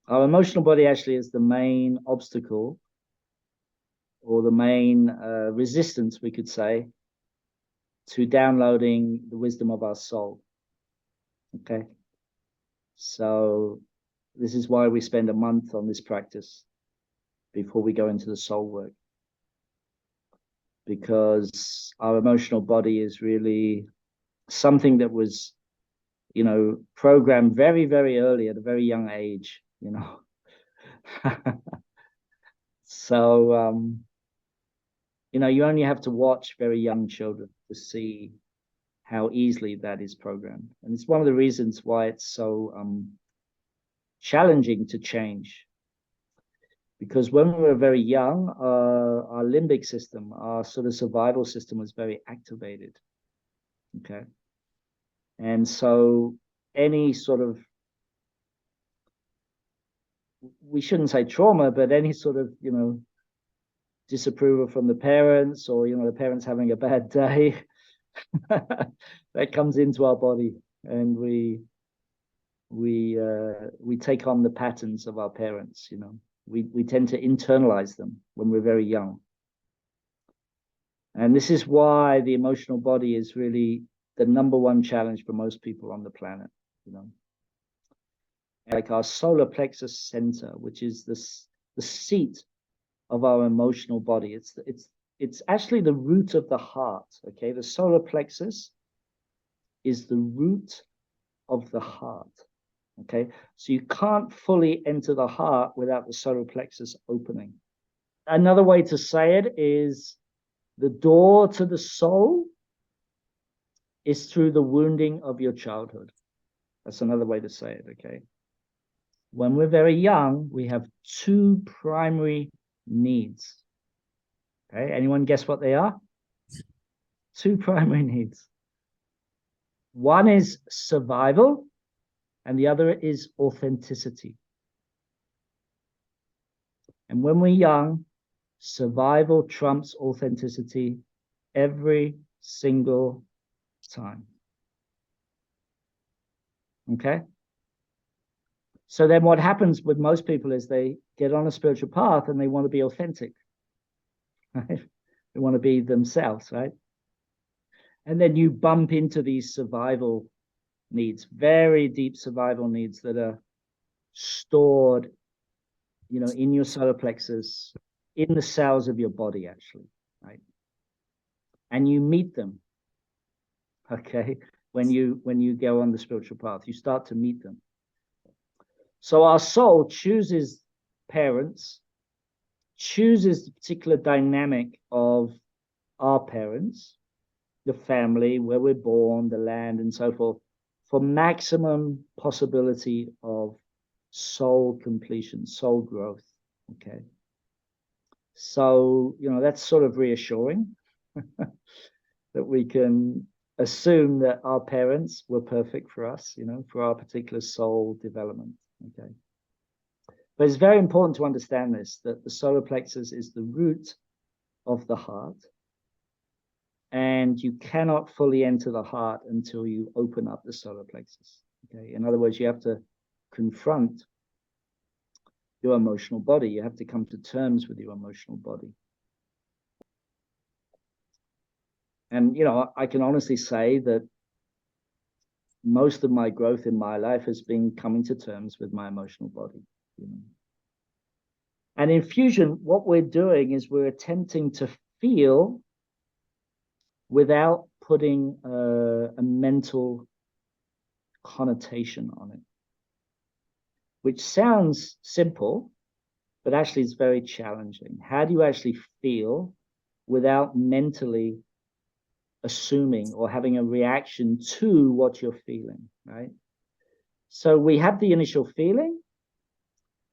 Our emotional body actually is the main obstacle, or the main resistance, we could say, to downloading the wisdom of our soul. Okay. So this is why we spend a month on this practice before we go into the soul work, because our emotional body is really something that was, programmed very, very early at a very young age. So, you only have to watch very young children to see how easily that is programmed. And it's one of the reasons why it's so challenging to change. Because when we were very young, our limbic system, our sort of survival system was very activated. Okay. And so any sort of, we shouldn't say trauma, but any sort of, disapproval from the parents, or, the parents having a bad day, that comes into our body, and we take on the patterns of our parents. We tend to internalize them when we're very young. And this is why the emotional body is really the number one challenge for most people on the planet. Like our solar plexus center, which is the seat of our emotional body. It's actually the root of the heart. Okay, the solar plexus is the root of the heart. Okay, so you can't fully enter the heart without the solar plexus opening. Another way to say it is the door to the soul is through the wounding of your childhood. That's another way to say it. Okay, when we're very young, we have two primary needs. Okay, anyone guess what they are? Two primary needs. One is survival, and the other is authenticity. And when we're young, survival trumps authenticity every single time. Okay? So then what happens with most people is they get on a spiritual path and they want to be authentic. Right? They want to be themselves, right? And then you bump into these survival needs, very deep survival needs that are stored, in your solar plexus, in the cells of your body, actually, right? And you meet them, okay? When you go on the spiritual path, you start to meet them. So our soul chooses parents, chooses the particular dynamic of our parents, the family, where we're born, the land, and so forth, for maximum possibility of soul completion, soul growth. Okay. So, that's sort of reassuring that we can assume that our parents were perfect for us, for our particular soul development. Okay. But it's very important to understand this, that the solar plexus is the root of the heart. And you cannot fully enter the heart until you open up the solar plexus. Okay. In other words, you have to confront your emotional body. You have to come to terms with your emotional body. And, I can honestly say that most of my growth in my life has been coming to terms with my emotional body. And in fusion, what we're doing is we're attempting to feel without putting a mental connotation on it, which sounds simple, but actually it's very challenging. How do you actually feel without mentally assuming or having a reaction to what you're feeling, right? So we have the initial feeling,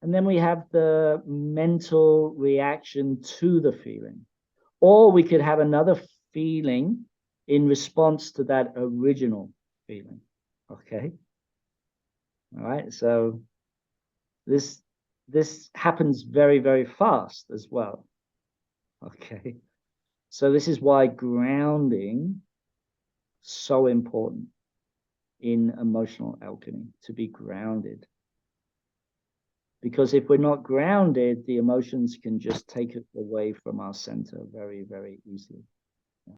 and then we have the mental reaction to the feeling. Or we could have another feeling in response to that original feeling. Okay. All right. So this happens very, very fast as well. Okay. So this is why grounding so important in emotional alchemy, to be grounded. Because if we're not grounded, the emotions can just take us away from our center very, very easily.